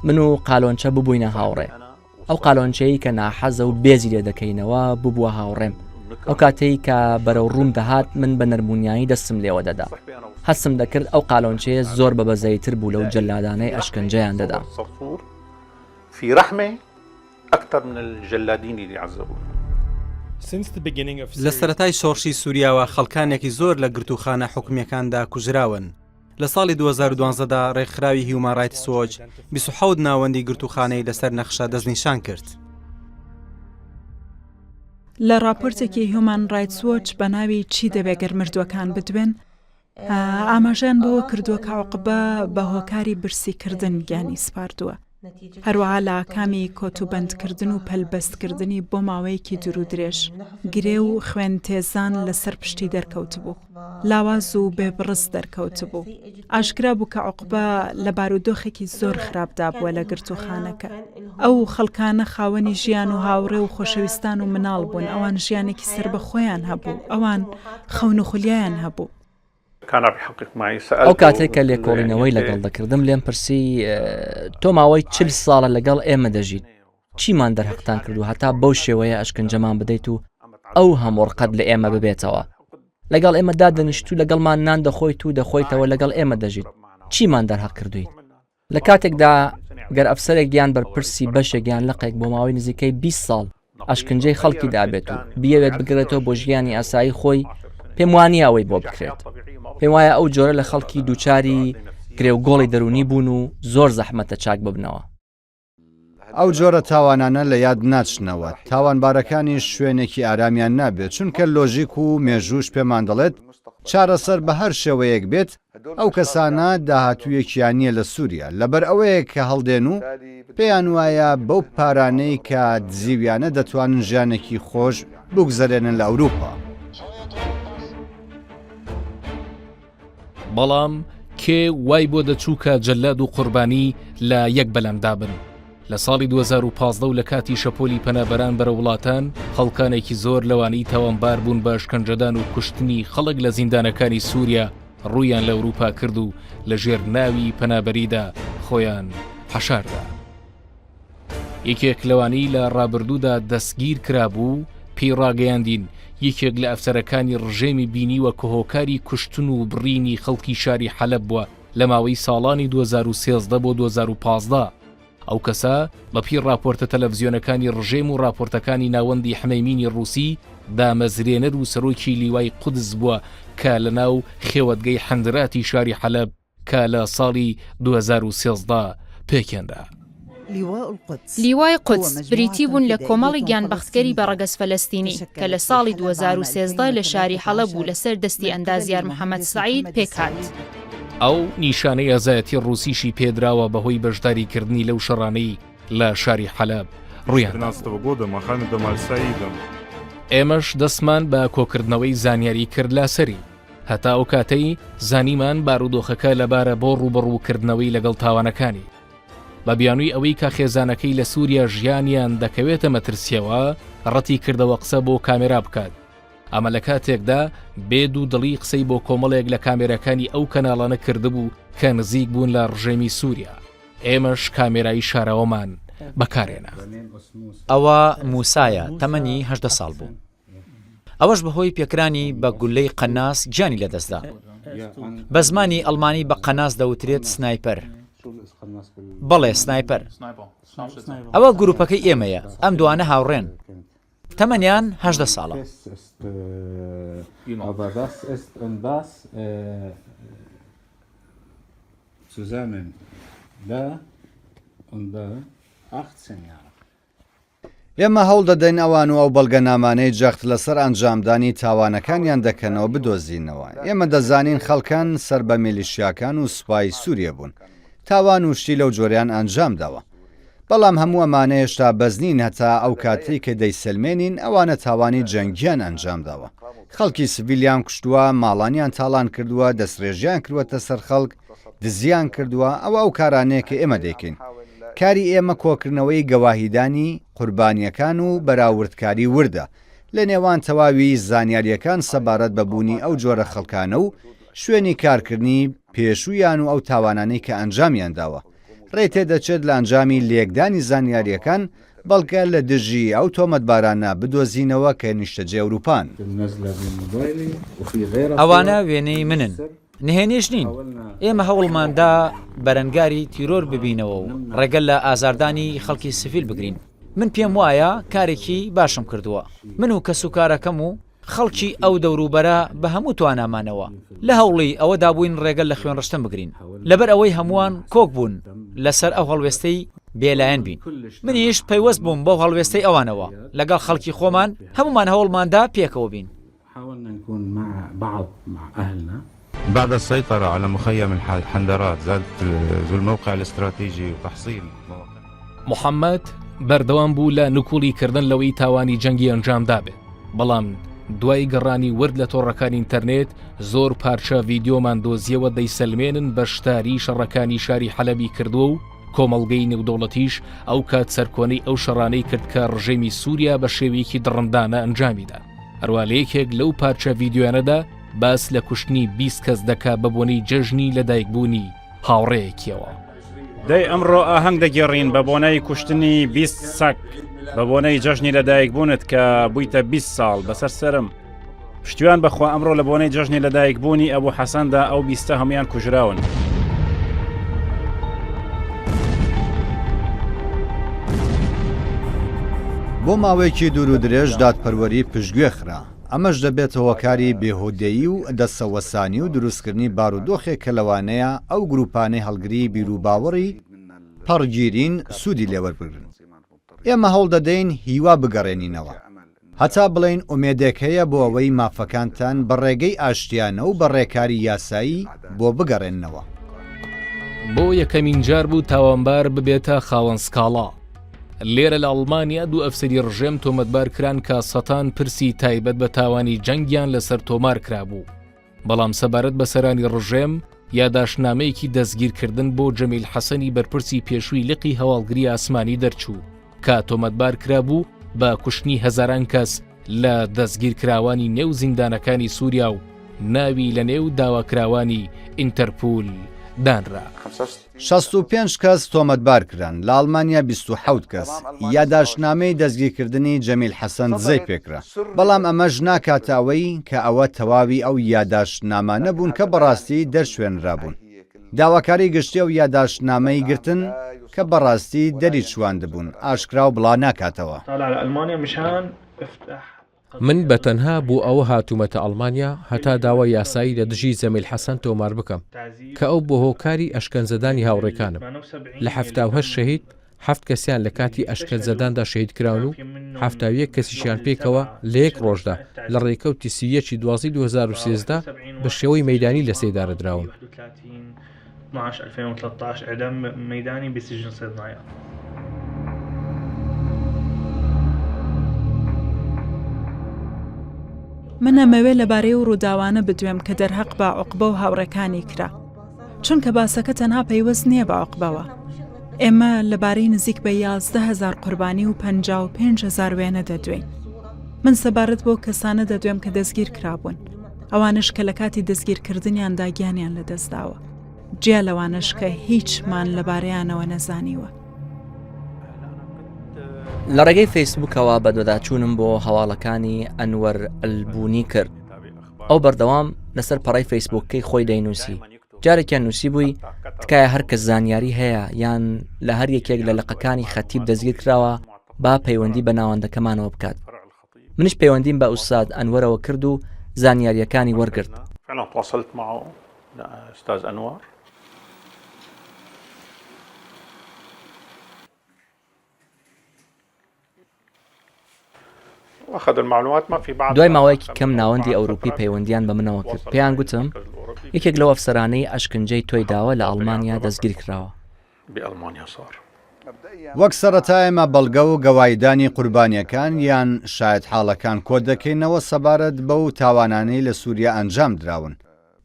من و قالۆنچە ببووینە هاوڕێ. ئەو قالۆنچەی کە ناحەزە و بێزی لێ دەکەینەوە ببووە هاوڕێم. ئەو کاتەی کە بەرەو ڕووم دەهات من بە نەرمونیایی دەستم لێوە دەدا. هەستم دەکرد ئەو قالۆنچەیە زۆر بە بەزەیتر بوو لەو جەلادانەی ئەشکەنجەیان دەدا. في. لە سەرەتای شۆڕشی سووریاوە خەڵکانێکی زۆر لە گرتوخانە حکومیەکاندا کوژراون. لە ساڵی 2012دا ڕێکخراوی هیومان ڕایتس وۆچ 27 ناوەندی گرتوخانەی لەسەر نەخشە دەستنیشان کرد. لە راپۆرتێکی هیومان ڕایتس وۆچ بە ناوی چی دەبێگەر مردووەکان بدوێن ئاماژیان بەوە کردووە کە عوقبە بە هۆکاری برسیکردن گیانی سپاردووە. هەروەها لە ئاکامی کۆتوبەندکردن و پەلبەستکردنی بۆ ماوەیەکی دوور و درێژ گرێ و خوێن تێزان لەسەر پشتی دەرکەوت بوو، لاواز و بێبڕست دەرکەوت بوو. ئاشکرا بوو کە عوقبە لە بارودۆخێکی زۆر خراپدا بووە لە گرتوخانەکە. ئەو خەڵکانە خاوەنی ژیان و هاوڕێ و خۆشەویستان و مناڵ بوون، ئەوان ژیانێکی سەر بە خۆیان هەبوو، ئەوان خەون و خولیایان هەبوو. ئەو کاتێک کە لێکۆڵینەوەی لەگەڵ دەکردم لێم پرسی تۆ ماوەی 40 ساڵە لەگەڵ ئێمە دەژیت، چیمان دەرهەقتان کردو هەتا بەو شێوەیە ئەشکنجەمان بدەیت و ئەو هەموڕقەت لە ئێمە ببێتەوە، لەگەڵ ئێمەدا دەنیشت و لەگەڵمان نان دەخۆیت و دەخۆیتەوە لەگەڵ ئێمە دەژیت، چیمان دەرهەق کردویت؟ لە کاتێکدا گەر ئەفسەرێک گیان بەرپرسی بەشێکیان لەقێک بۆ ماوەی نزیکەی 20 ساڵ ئەشکنجەی خەڵکی دابێت و بیەوێت بگرێتەوە بۆ ژیانی ئاسایی خۆی، پێم وانە ئەوەی بۆ بکرێت. پێم وایە ئەو جۆرە لە خەڵکی دووچاری گرێوگۆڵی دەرونی بوون و زۆر زەحمەتە چاک ببنەوە. ئەو جۆرە تاوانانە لە یاد ناچنەوە، تاوانبارەکانی شوێنێکی ئارامیان نابێت، چونکە لۆژیک و مێژوش پێمان دەڵێت چارەسەر بە هەر شێوەیەک بێت ئەو کەسانە داهاتوویەکیان نییە لە سووریا، لەبەر ئەوەیە کە هەڵدێن و پێیان وایە بەو پارانەی کە دزیویانە دەتوانن ژیانێکی خۆش بگوزەرێنن لە ئەوروپا. بەڵام کێ وای بۆ دەچووکە جەلاد و قوربانی لە یەک بەلەمدا بن. لە ساڵی 2015 و لە کاتی شەپۆلی پەنابەران بەرە وڵاتان خەڵکانێکی زۆر لەوانەی تاوانبار بوون بە شکنجەدان و کوشتنی خەڵک لە زیندانەکانی سووریا ڕوویان لە ئەوروپا کرد و لە ژێر ناوی پەنابەریدا خۆیان حەشاردا. یەکێک لەوانەی لە ڕابردوودا دەستگیر کرابوو پێی ڕاگەیاندین یەکێک لە ئەفسەرەکانی ڕژێمی بینیوە کە هۆکاری کوشتن و بڕینی خەڵکی شاری حەلەب بووە لە ماوەی ساڵانی 2013 بۆ 2015. ئەو کەسە بەپی راپۆرتە تەلەڤیزیۆنەکانی ڕژێم و راپۆرتەکانی ناوەندی حمەیمینی ڕووسی دامەزرێنەر و سەرۆکی لیوای قودس بووە کە لە ناو خێوەتگەی حەندراتی شاری حەلەب کە لە ساڵی 2013 پێکێنرا. لیوای قودس بریتی بوون لە کۆمەڵی گیانبەختکەری بەڕەگەز فەلەستینی کە لە ساڵی 2013 لە شاری حەلەب بوو لەسەر دەستی ئەندازیار محەممەد سعید پێکات. ئەو نیشانەی ئازایەتی ڕووسیشی پێدراوە بەهۆی بەشداریکردنی لەو شەڕانەی لە شاری حەلەب ڕوویان. ئێمەش دەستمان بە کۆکردنەوەی زانیاری کرد لاسەری، هەتا ئەو کاتەی زانیمان بارودۆخەکە لەبارە بۆ ڕوبەڕووکردنەوەی لەگەڵ تاوانەکانی. بە بیانووی ئەوەی کە خێزانەکەی لە سووریا ژیانیان دەکەوێتە مەترسیەوە ڕەتی کردەوە قسە بۆ کامێرا بکات. ئەمە لە کاتێکدا بێد و دڵی قسەی بۆ کۆمەڵێک لە کامێرەکانی ئەو کەناڵانە کردبوو کە نزیک بوون لە ڕژێمی سووریا. ئێمەش کامێرایی شارەوەمان بەکارێنا. ئەوە موسایە تەمەنی 18 ساڵ بوو. ئەوەش بەهۆی پێکرانی بە گولەی قەناس گیانی لەدەستدا. بە زمانی ئەڵمانی بە قەناس دەوترێت سنایپەر. بەڵێ سنایپەر. ئەوە گروپەکەی ئێمەیە، ئەم دوانە هاوڕێن. تەمەنیان 18 ساڵە. ئێمە هەوڵ دەدەین ئەوان و ئەو بەڵگەنامانەی جەخت لەسەر ئەنجامدانی تاوانەکانیان دەکەنەوە بدۆزینەوە. ئێمە دەزانین خەڵکان سەر بە میلیشیاکان و سوپای سووریە بوون، تاوان و شتی لەو جۆریان ئەنجام داوە. بەڵام هەموو ئەمانە هێشتا بەزنین هەتا ئەو کاتێک کە دەیسلمێنین ئەوانە تاوانی جەنگیان ئەنجام داوە. خەڵکی سڤیلیان کوشتووە، ماڵانیان تاڵان کردووە، دەستڕێژیان کردووەتە سەر خەڵک، دزیان کردووە. ئەو کارانەیە کە ئێمە دەیکەین. کاری ئێمە کۆکردنەوەی گەواهیدانی قوربانیەکان و بەراوردکاری وردە لە نێوان تەواوی زانیاریەکان سەبارەت بەبوونی ئەو جۆرە خەڵکانە و شوێنی کارکردنی پێشوویان و ئەو تاوانانەی کە ئەنجامیان داوە. ڕێتێ دەچێت لە ئەنجامی لێکدانی زانیاریەکان بەڵکە لە دژی ئەو تۆمەتبارانە بدۆزینەوە کە نیشتەجێ ئەوروپان. ئەوانە وێنەی منن. نهێنیش نین. ئێمە هەوڵماندا بەرەنگاری تیرۆر ببینەوە و ڕێگەل لە ئازاردانی خەڵکی سڤیل بگرین. من پێم وایە کارێکی باشم کردووە من و کەسوکارەکەم و خەڵکی ئەو دەوروبەرە بە هەموو توانامانەوە لە هەوڵی ئەوەدا بووین ڕێگەل لە خوێن ڕشتن بگرین لەبەر ئەوەی هەمووان کۆک بوون لەسەر ئەو هەڵوێستەی بێلایەن بین منیش پەیوەست بووم بەو هەڵوێستەی ئەوانەوە لەگەڵ خەڵکی خۆمان هەمومان هەوڵماندا پێکەوە بین. بعد السيطرة على مخيم الحندرات زاد ذو الموقع الاستراتيجي وتحصيل محەممەد بەردەوام بوو لە نکوڵیکردن لەوەی تاوانی جەنگی ئەنجامدا بێت بەڵام دوای گەڕانی ورد لە تۆڕەکانی ئینتەرنێت زۆر پارچە ڤیدیۆمان دۆزیەوە دەیسەلمێنن بە شتاری شەڕەکانی شاری حەلەبی کردووە و کۆمەڵگەی نێودەوڵەتیش ئەو کات سەرکۆنەی ئەو شەڕانەی کرد کە ڕژێمی سووریا بە شێوەیەکی دڕندانە ئەنجامیدا. هەروە لە یەکێک لەو پارچە ڤیدیۆیانەدا باس لە کوشتنی 20 کەس دەکا بە بۆنەی جەژنی لەدایکبوونی هاوڕێیەکیەوە. دەی ئەمڕۆ ئاهەنگ دەگێڕین بە بۆنەی کوشتنی 20 سەگ بە بۆنەی جەژنی لەدایکبوونت کە بوویتە 20 ساڵ بەسەر سرم. پشتیوان بەخوا ئەمڕۆ لە بۆنەی جەژنی لەدایکبوونی ئەبوو حەسەندا ئەو 20 هەمویان کوژراون. بۆ ماوەیەکی دوور و درێژ دادپەروەری پشتگوێ خرا ئەمەش دەبێت هۆکاری بێهودەیی و دەسەوەسانی و دروستکردنی بارودۆخێک کە لەوانەیە ئەو گروپانەی هەڵگری بیرروباوەڕی پەڕگیرین سوودی لێوەربگرن. ئێمە هەوڵ دەدەین هیوا بگەڕێنینەوە هەتا بڵین ئومێدێک هەیە بۆ ئەوەی مافەکانتان بە ڕێگەی ئاشتیانە و بە ڕێکاری یاسایی بۆ بگەڕێننەوە. بۆ یەکەمین جار بوو تاوانبار ببێتە خاوەن سکاڵا. لێرە لە ئەڵمانیا دوو ئەفسەری ڕژێم تۆمەتبارکران کە سەتان پرسی تایبەت بە تاوانی جەنگیان لەسەر تۆمار کرابوو. بەڵام سەبارەت بە سەرانی ڕژێم یاداشنامەیەکی دەستگیرکردن بۆ جەمیل حەسەنی بەرپرسی پێشووی لقی هەواڵگری ئاسمانی دەرچوو کە تۆمەتبار کرابوو بە کوشتنی هەزاران کەس لە دەستگیرکراوانی نێو زیندانەکانی سووریا و ناوی لە نێو داواکراوانی ئینتەرپۆل دانرا. 65 کەس تۆمەتبار کران لە ئەڵمانیا 27 کەس یاداشنامەی دەستگیرکردنی جەمیل حەسەن دزەی پێکرا بەڵام ئەمەش ناکاتەوەی کە ئەوە تەواوی ئەو یاداشنامانە بوون کە بەڕاستی دەرشوێنرابوون. داواکاری گشتی و یاداشنامەی گرتن کە بەڕاستی دەری چواندبوون ئاشکرا و بڵا ناکاتەوە. من بەتەنها بۆ ئەوە هاتوومەتە ئەڵمانیا هەتا داوا یاسایی لە دژی جەمیل حەسەن تۆمار بکەم کە ئەو بۆ هۆکاری ئەشکەنجەدانی هاوڕێکانم. لە 78 شەهید 7 کەسیان لە کاتی ئەشکەنجەداندا شەهید کراون و 71 کەسیشیان پێکەوە لە یەک ڕۆژدا لە ڕێکەوتی 31 دوازی 2013 بە شێوەی مەیدانی لە سێدارەدراون. 2013 إعدام ميداني بسجن صيدنايا. من ئەمەوێ لەبارەی و ڕووداوانە بدوێم کە دەرهەق بە عوقبە و هاوڕێکانی کرا چونکە باسەکە تەنها پەیوەست نییە بە عوقبەوە. ئێمە لەبارەی نزیک بە 11,000 قوربانی و 55,000 وێنە دەدوێین. من سەبارەت بۆ کەسانە دەدوێم کە دەستگیر کرابوون ئەوانش کە لە کاتی دەستگیرکردنیاندا گیانیان لەدەستداوە جیا لەوانش کە هیچمان لەبارەیانەوە نەزانیوە. لە ڕێگەی فەیسبووکەوە بە دۆداچوونم بۆ هەواڵەکانی ئەنوەر ئەلبوونی کرد. ئەو بەردەوام لەسەر پەڕی فەیسبووکەی خۆی دەینووسی. جارێکیان نووسی بووی تکایە هەر کەس زانیاری هەیە یان لە هەر یەکێک لە لقەکانی خەتیب دەستگیر کراوە با پەیوەندی بە ناوەندەکەمانەوە بکات. منیش پەیوەندیم بە ئوستاد ئەنوەرەوە کرد و زانیاریەکانی وەرگرت. دوای ماوەیەکی کەم ناوەندی ئەوروپی پەیوەندیان بە منەوە کرد. پێیان گوتم یەکێک لەو ئەفسەرانەی ئەشکنجەی تۆی داوە لە ئەڵمانیا دەستگیر کراوە. وەک سەرەتایمە بەڵگە و گەوایدانی قوربانیەکان یان شاید حاڵەکان کۆ دەکەینەوە سەبارەت بەو تاوانانەی لە سووریا ئەنجام دراون.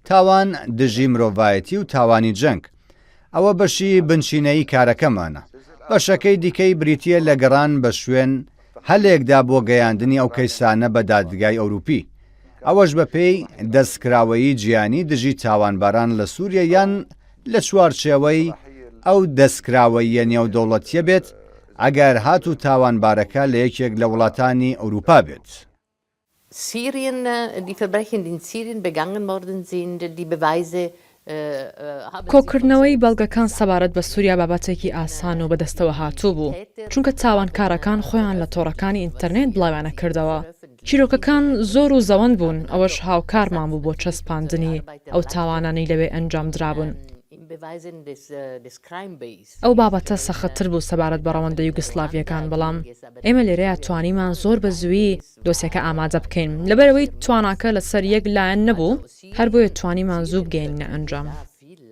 تاوان دژی مرۆڤایەتی و تاوانی جەنگ ئەوە بەشی بنچینەی کارەکەمانە. بەشەکەی دیکەی بریتیە لە گەڕان بە شوێن هەلێکدا بۆ گەیاندنی ئەو کەیسانە بە دادگای ئەوروپی. ئەوەش بە پێی دەستکراوەیی جیانی دژی تاوانباران لە سووریا یان لە چوارچێوەی ئەو دەستکراوەیە نێودەوڵەتیە بێت ئەگەر هات و تاوانبارەکە لە یەکێک لە وڵاتانی ئەوروپا بێت. Syrien, die Verbrechen, die in Syrien begangen worden sind, die Beweise کۆکردنەوەی بەڵگەکان سەبارەت بە سووریا بابەتێکی ئاسان و بەدەستەوە هاتوو بوو چونکە تاوانکارەکان خۆیان لە تۆڕەکانی ئینتەرنێت بڵاوانە کردەوە. چیرۆکەکان زۆر و زەوەند بوون ئەوەش هاوکارمان بوو بۆ چەسپاندنی ئەو تاوانانەی لەوێ ئەنجام درابوون. ئەو بابەتە سەختتر بوو سەبارەت بە ڕەوەندە یوگسلاڤیەکان بەڵام ئێمە لێرەیە توانیمان زۆر بە زووی دۆسیەکە ئامادە بکەین لەبەرەوەی تواناکە لەسەر یەک لایەن نەبوو هەر بۆیە توانیمان زوو بگەینە ئەنجام.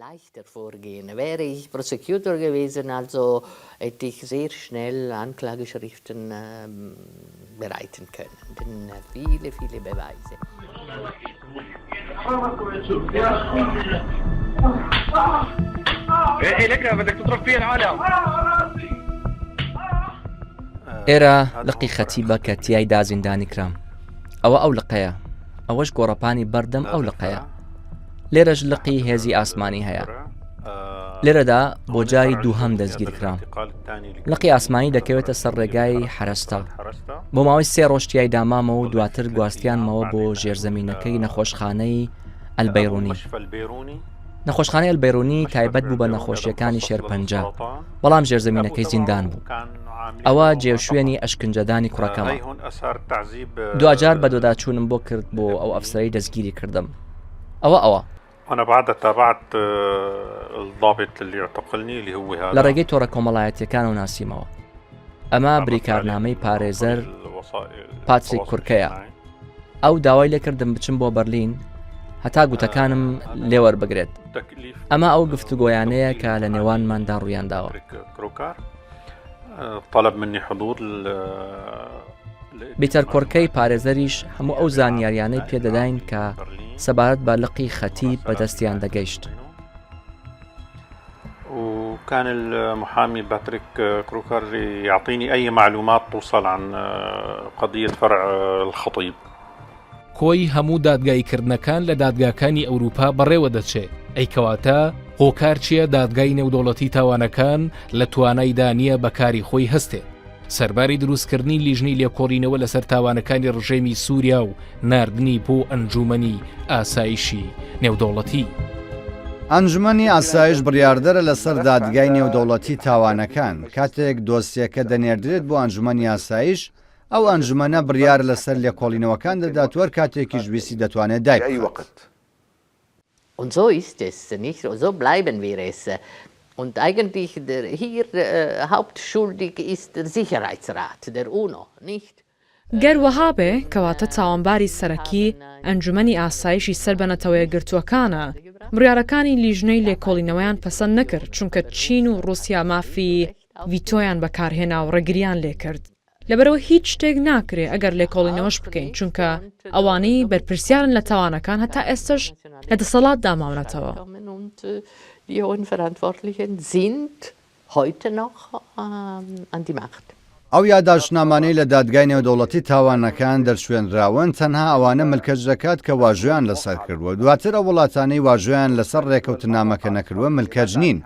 leichter vorgehen. Wäre ich Prosecutor gewesen, also hätte ich sehr schnell Anklageschriften bereiten können. Denn viele Beweise. ئێرە لقی خەتیبە کە تیایدا زیندانی کرام. ئەوە ئەو لقەیە، ئەوەش گۆڕەپانی بەردەم ئەو لقەیە. لێرەش لقی هێزی ئاسمانی هەیە. لێرەدا بۆ جاری دووهەم دەستگیر کرام. لقی ئاسمانی دەکەوێتە سەر ڕێگای حرەستە. بۆ ماوەی 3 ڕۆژتیای دامامەوە و دواتر گواستیانمەوە بۆ ژێرزەمینەکەی نەخۆشخانەی ئەلبەیڕونی. نەخۆشخانەی ئەلبەیڕونی تایبەت بوو بە نەخۆشیەکانی شێرپەنجە، بەڵام ژێرزەمینەکەی زیندان بوو. ئەوە جێوشوێنی ئەشکنجەدانی کوڕەکەمە. دوجار بە دۆداچوونم بۆ کرد بۆ ئەو ئەفسەرەی دەستگیری کردم. ئەوە أنا بعد تابعت الضابط اللي اعتقلني اللي هو هذا لە ڕێگەی تۆڕە کۆمەڵایەتیەکان و ناسیمەوە. ئەمە بریکارنامەی پارێزەر پاتریک کورکەیە. ئەو داوای لێکردم بچم بۆ بەرلین هەتا گوتەکانم لێوەربگرێت. ئەمە ئەو گفتوگۆیانەیە کە لە نێوانماندا ڕوویانداوە. طلب مني حضور بیتەر کۆرکەی پارێزەریش هەموو ئەو زانیاریانەی پێدەداین کە سەبارەت بە لقی خەتیب بەدەستیان دەگەیشت. وكان المحامي باتريك كروكر يعطيني أي معلومات توصل عن قضية فرع الخطيب. کۆی هەموو دادگایکردنەکان لە دادگاکانی ئەوروپا بەڕێوە دەچێت. ئەی کەواتە هۆکار چییە دادگای نێودەوڵەتی تاوانەکان لە توانایدا نییە بەکاری خۆی هەستێت. سەرباری دروستکردنی لیژنەی لێکۆڕینەوە لەسەر تاوانەکانی ڕژێمی سووریا و ناردنی بۆ ئەنجومەنی ئاسایشی نێودەوڵەتی. ئەنجومەنی ئاسایش بڕیاردەرە لەسەر دادگای نێودەوڵەتی تاوانەکان کاتێک دۆسیەکە دەنێردرێت بۆ ئەنجومەنی ئاسایش ئەو ئەنجومەنە بڕیار لەسەر لێکۆڵینەوەکان دەدات وەر کاتێکیش ویسی دەتوانێت دایک بکات. Und so ist es nicht, so bleiben wir es. Und eigentlich hier hauptschuldig ist der Sicherheitsrat der UNO, nicht? گەر وەها بێ کەواتە تاوانباری سەرەکی ئەنجومەنی ئاسایشی سەر بە نەتەوەیە گرتووەکانە بڕیارەکانی لیژنەی لێکۆڵینەوەیان پەسەند نەکرد چونکە چین و رووسیا مافی ڤیتۆیان بەکارهێنا و ڕێگریان لێکرد. لەبەرەوە هیچ شتێک ناکرێ ئەگەر لێکۆڵینەوەش بکەین چونکە ئەوانەی بەرپرسیارن لە تاوانەکان هەتا ئێستش لە دەسەڵات داماونەتەوە. Die hohen Verantwortlichen sind heute noch an die Macht. ئەو یادداشتنامانەی لە دادگای نێودەوڵەتی تاوانەکان دەرچوێنراون تەنها ئەوانە ملکەت دەکات کە واژویان لەسەر کردووە. دواتر ئەو وڵاتانەی واژویان لەسەر ڕێکەوتنامەکە نەکردووە ملکەت نین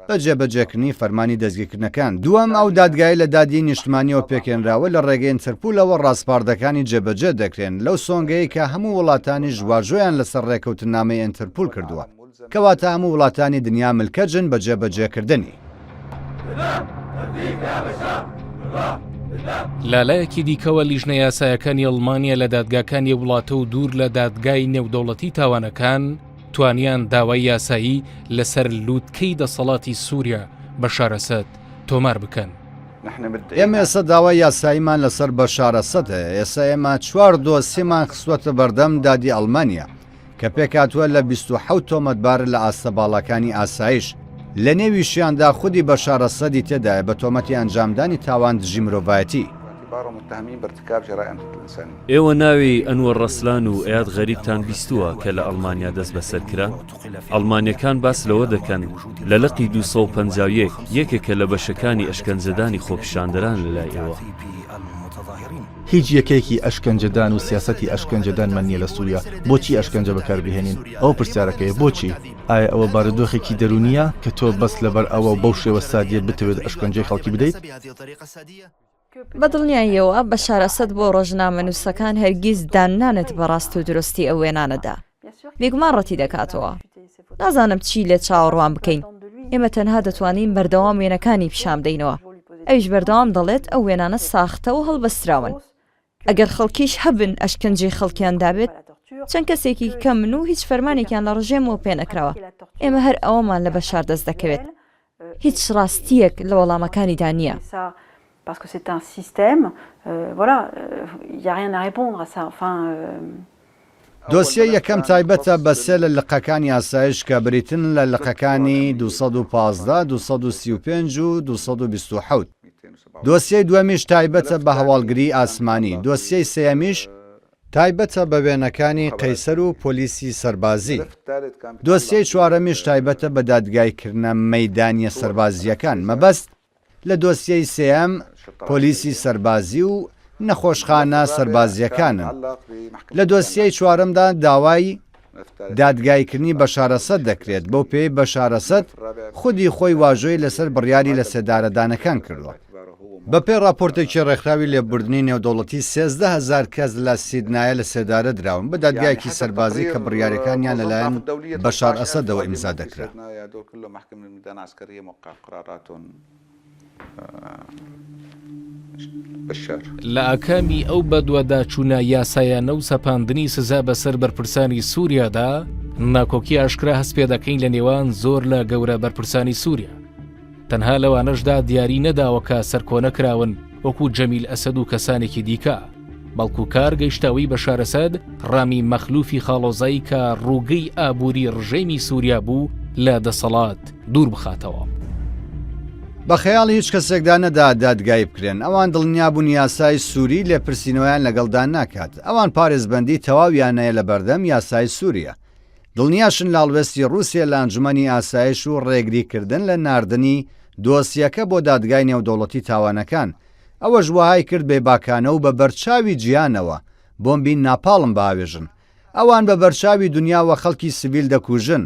بە جێبەجێکردنی فەرمانی دەستگیرکردنەکان. دووەم ئەو دادگای لە دادی نیشتمانیەوە پێکێنراوە لە ڕێگەی ئینتەرپۆلەوە ڕاستپاردەکانی جێبەجێ دەکرێن لەو سۆنگەی کە هەموو وڵاتانی واژویان لەسەر ڕێکەوتنامەی ئینتەرپۆل کردووە کەواتە هەموو وڵاتانی دنیا ملکەجن بە جێبەجێکردنی. لالایەکی دیکەوە لیژنە یاسایەکانی ئەڵمانیا لە دادگاکانی وڵاتە و دوور لە دادگای نێودەوڵەتی تاوانەکان توانیان داوای یاسایی لەسەر لووتکەی دەسەڵاتی سووریا بە شارەسەد تۆمار بکەن. ئێمە ئێستا داوای یاساییمان لەسەر بەشار ئەسەد هەیە. ئێستا ئێمە 4 دۆسیمان خستوەتە بەردەم دادی ئەڵمانیا کە پێکاتوە لە 27 تۆمەتبار لە ئاستەباڵەکانی ئاسایش لە نێویشیاندا خودی بەشار ئەسەدی تێدایە بە تۆمەتی ئەنجامدانی تاوان دژی مرۆڤایەتی. ئێوە ناوی ئەنوەر ڕەسلان و ئەیاد غەریبتان بیستووە کە لە ئەڵمانیا دەست بەسەرکرا. ئەڵمانیەکان باس لەوە دەکەن لە لەقی 251 یەکێکە لە بەشەکانی ئەشکەنجەدانی خۆپیشاندەران لەلای ئێوە. هیچ یەکێکی ئەشکەنجەدان و سیاسەتی ئەشکەنجەدان منیە لە سووریا. بۆچی ئەشکەنجە بەکاربهێنین؟ ئەو پرسیارەکەی بۆچی؟ ئایا ئەوە بارودۆخێکی دەرونیە کە تۆ بەس لەبەر ئەوە بەو شێوە سادیت بتەوێت ئەشکەنجەی خەڵکی بدەیت؟ بەدڵنیاییەوە بە شارەسەد بۆ ڕۆژنامە نووسەکان هەرگیز دانانێت بە ڕاست و درستی ئەو وێنانەدا. بێگومان ڕەتی دەکاتەوە. نازانم چی لێ چاوەڕوان بکەین ئێمە تەنها دەتوانین بەردەوام وێنەکانی پیشان بدەینەوە ئەویش بەردەوام دەڵێت ئەو وێنانە ساختە و هەڵبەستراون ئەگەر خەڵکیش هەبن ئەشکەنجەی خەڵکیان دابێت چەند کەسێکی کەمن و هیچ فەرمانێکیان لە ڕژێمەوە پێ نەکراوە ئێمە هەر ئەوەمان لە بەشار دەست دەکەوێت هیچ ڕاستیەک لە وەڵامەکانیدا نییە. Parce que c'est un système, voilà, il n'y a rien à répondre à ça. Enfin, دۆسیە یەکەم تایبەتە بەسێ لە لقەکانی ئاسایش کە بریتن لە لقەکانی 215 235 و 227. دۆسیەی دووەمیش تایبەتە بە هەواڵگری ئاسمانی. دۆسیەی سێەمیش تایبەتە بە وێنەکانی قەیسەر و پۆلیسی سەربازی. دۆسیەی چوارەمیش تایبەتە بە دادگایکردنە مەیدانیە سەربازیەکان. مەبەست لە دۆسیەی سێەم پۆلیسی سەربازی و نەخۆشخانە سەربازیەکانن. لە دۆسیەی چوارەمدا داوای دادگایکردنی بەشارەسەد دەکرێت بەو پێی بەشارەسەد خودی خۆی واژۆی لەسەر بڕیاری لە سێدارەدانەکان کردووە. بەپێی راپۆرتێکی ڕێکخراوی لێبوردنی نێودەوڵەتی 13,000 کەس لە سیدنایە لە سێدارە دراون بە دادگایەکی سەربازی کە بڕیارەکانیان لەلایەن بەشار ئەسەدەوە ئیمزا دەکرا. لە ئاکامی ئەو بەدووەدا چوونە یاسایانە و سەپاندنی سزا بەسەر بەرپرسانی سووریادا ناکۆکی ئاشکرا هەست پێ دەکەین لە نێوان زۆر لە گەورە بەرپرسانی سووریا. تەنها لەوانەشدا دیاری نەداوە کە سەرکۆنە کراون وەکو جەمیل ئەسەد و کەسانێکی دیکە بەڵکو کار گەیشتەوەی بەشار ئەسەد ڕامی مەخلوفی خاڵۆزایی کە ڕووگەی ئابووری ڕژێمی سووریا بوو لە دەسەڵات دوور بخاتەوە. بە خەیاڵ هیچ کەسێکدا نەدا دادگای بکرێن. ئەوان دڵنیابوون یاسای سووری لێپرسینەوەیان لەگەڵدا ناکات. ئەوان پارێزبەندی تەواویانەیە لە بەردەم یاسای سووریا. دڵنیاشن لاڵوێستی رووسیا لە ئەنجومەنی ئاسایش و ڕێگریکردن لە ناردنی دۆسیەکە بۆ دادگای نێودەوڵەتی تاوانەکان. ئەوەش وهای کرد بێباکانە و بە بەرچاوی جیانەوە بۆمبی ناپاڵم باوێژن. ئەوان بە بەرچاوی دنیاوە خەڵکی سیڤیل دەکوژن.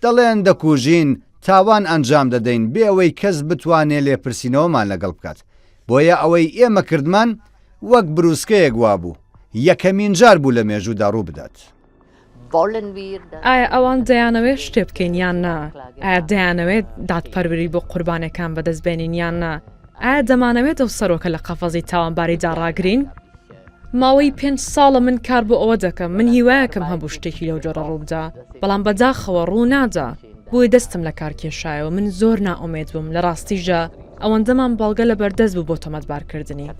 دەڵێن دەکوژین تاوان ئەنجام دەدەین بێ ئەوەی کەس بتوانێت لێپرسینەوەمان لەگەڵ بکات. بۆیە ئەوەی ئێمە کردمان وەک بروسکەیەک وابوو یەکەمین جار بوو لە مێژوودا ڕوو بدات. ئایا ئەوان دەیانەوێت شتێ بکەین یان نا؟ ئایا دەیانەوێت دادپەروەری بۆ قوربانەکان بەدەستبێنین یان نا؟ ئایا دەمانەوێت ئەو سەرۆکە لە قەفەزی تاوانباریدا ڕاگرین؟ ماوەی 5 ساڵە من کار بۆ ئەوە دەکەم من هیوایەکەم هەبوو شتێکی لەو جۆرە ڕووبدا بەڵام بەداخەوە ڕوو نادا بۆی دەستم لە کار کێشایەوە من زۆر نائومێد بووم لە ڕاستیژە ئەوەندەمان بەڵگە لە بەردەست بوو بۆ تۆمەتبارکردنی.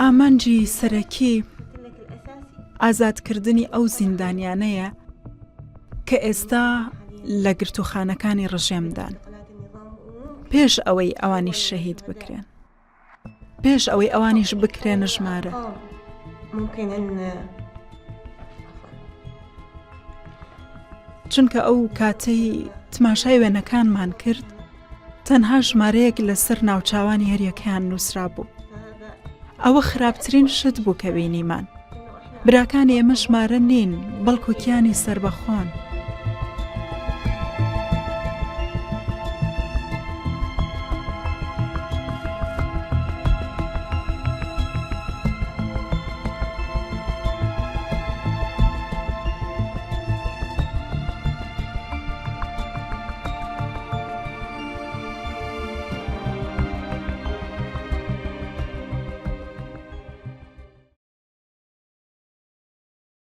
ئامانجی سەرەکی ئازادکردنی ئەو زیندانیانەیە کە ئێستا لە گرتوخانەکانی ڕژێمدان پێش ئەوەی ئەوانی شەهید بکرێن پێش ئەوەی ئەوانیش بکرێنە ژمارە. چونکە ئەو کاتەی تماشای وێنەکانمان کرد تەنها ژمارەیەک لەسەر ناوچاوانی هەریەکەیان نووسرا بوو. ئەوە خراپترین شت بوو کە بینیمان. براکانی ئێمە ژمارە نین بەڵکو کیانی سربەخۆن.